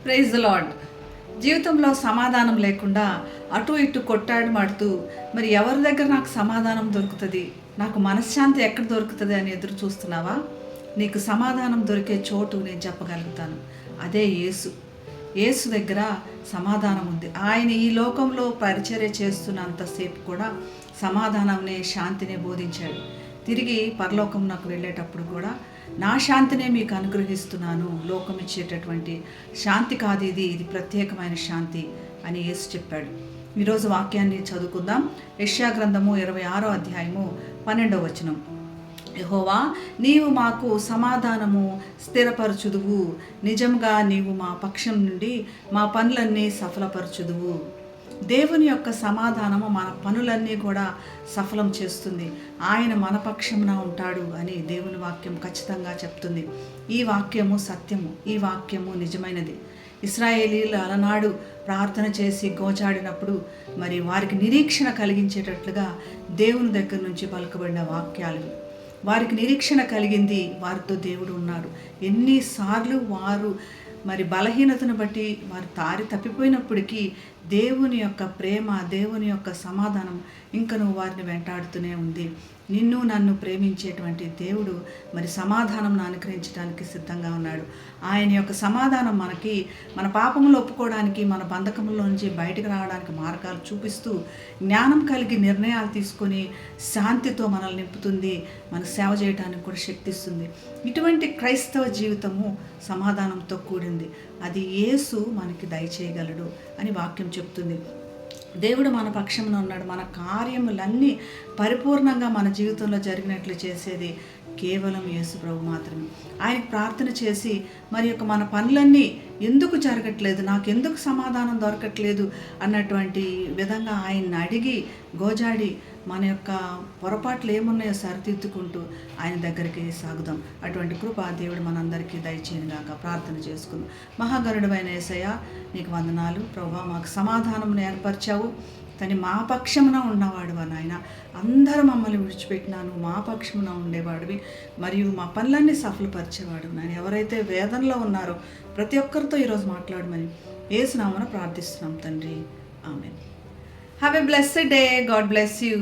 Praise the lord. జీవితంలో సమాధానం లేకుండా అటు ఇటు కొట్టాడమాడుతూ మరి ఎవరి దగ్గర నాకు సమాధానం దొరుకుతుంది, నాకు మనశ్శాంతి ఎక్కడ దొరుకుతుంది అని ఎదురు చూస్తున్నావా? నీకు సమాధానం దొరికే చోటు నేను చెప్పగలుగుతాను. అదే యేసు. యేసు దగ్గర సమాధానం ఉంది. ఆయన ఈ లోకంలో పరిచర్య చేస్తున్నంతసేపు కూడా సమాధానంనే, శాంతినే బోధించాడు. తిరిగి పరలోకం నాకు వెళ్ళేటప్పుడు కూడా నా శాంతినే మీకు అనుగ్రహిస్తున్నాను, లోకం ఇచ్చేటటువంటి శాంతి కాదు ఇది, ఇది ప్రత్యేకమైన శాంతి అని యేసు చెప్పాడు. ఈరోజు వాక్యాన్ని చదువుకుందాం. యెషయా గ్రంథము 26వ అధ్యాయము 12వ వచనం. యెహోవా, నీవు మాకు సమాధానము స్థిరపరచుదువు, నిజంగా నీవు మా పక్షం నుండి మా పనులన్నీ సఫలపరచుదువు. దేవుని యొక్క సమాధానము మన పనులన్నీ కూడా సఫలం చేస్తుంది. ఆయన మన పక్షమున ఉంటాడు అని దేవుని వాక్యం ఖచ్చితంగా చెప్తుంది. ఈ వాక్యము సత్యము, ఈ వాక్యము నిజమైనది. ఇశ్రాయేలీలు అలనాడు ప్రార్థన చేసి గోచాడినప్పుడు మరి వారికి నిరీక్షణ కలిగించేటట్లుగా దేవుని దగ్గర నుంచి పలుకబడిన వాక్యాలు. వారికి నిరీక్షణ కలిగింది, వారితో దేవుడు ఉన్నాడు. ఎన్నిసార్లు వారు మరి బలహీనతను బట్టి వారు తారి తప్పిపోయినప్పటికీ దేవుని యొక్క ప్రేమ, దేవుని యొక్క సమాధానం ఇంకను వారిని వెంటాడుతూనే ఉంది. నిన్ను నన్ను ప్రేమించేటువంటి దేవుడు మరి సమాధానం అనుగ్రహించడానికి సిద్ధంగా ఉన్నాడు. ఆయన యొక్క సమాధానం మనకి మన పాపములు ఒప్పుకోవడానికి, మన బంధకముల నుంచి బయటకు రావడానికి మార్గాలు చూపిస్తూ, జ్ఞానం కలిగి నిర్ణయాలు తీసుకొని శాంతితో మనల్ని నింపుతుంది, మన సేవ చేయడానికి కూడా శక్తి ఇస్తుంది. ఇటువంటి క్రైస్తవ జీవితము సమాధానంతో కూడింది. అది యేసు మనకి దయచేయగలడు అని వాక్యం చెప్తుంది. దేవుడు మన పక్షంలో ఉన్నాడు. మన కార్యములన్నీ పరిపూర్ణంగా మన జీవితంలో జరిగినట్లు చేసేది కేవలం యేసు ప్రభు మాత్రమే. ఆయనకు ప్రార్థన చేసి మరి యొక్క మన పనులన్నీ ఎందుకు జరగట్లేదు, నాకెందుకు సమాధానం దొరకట్లేదు అన్నటువంటి విధంగా ఆయన్ని అడిగి గోజాడి మన యొక్క పొరపాట్లు ఏమున్నాయో సరిదిద్దుకుంటూ ఆయన దగ్గరికి సాగుదాం. అటువంటి కృప దేవుడు మనందరికీ దయచేయనుగాక. ప్రార్థన చేసుకుందాం. మహాగరుడైన యేసయ్య, నీకు వందనాలు ప్రభా. మాకు సమాధానం ఏర్పరిచావు. తని మా పక్షమున ఉన్నవాడు నాయన. అందరూ మమ్మల్ని విడిచిపెట్టినాను, మా పక్షమున ఉండేవాడివి, మరియు మా పనులన్నీ సఫలపరిచేవాడు నాయన. ఎవరైతే వేదనలో ఉన్నారో ప్రతి ఒక్కరితో ఈరోజు మాట్లాడమని యేసు నామమున ప్రార్థిస్తున్నాం తండ్రి. ఆమేన్. Have a blessed day. God bless you.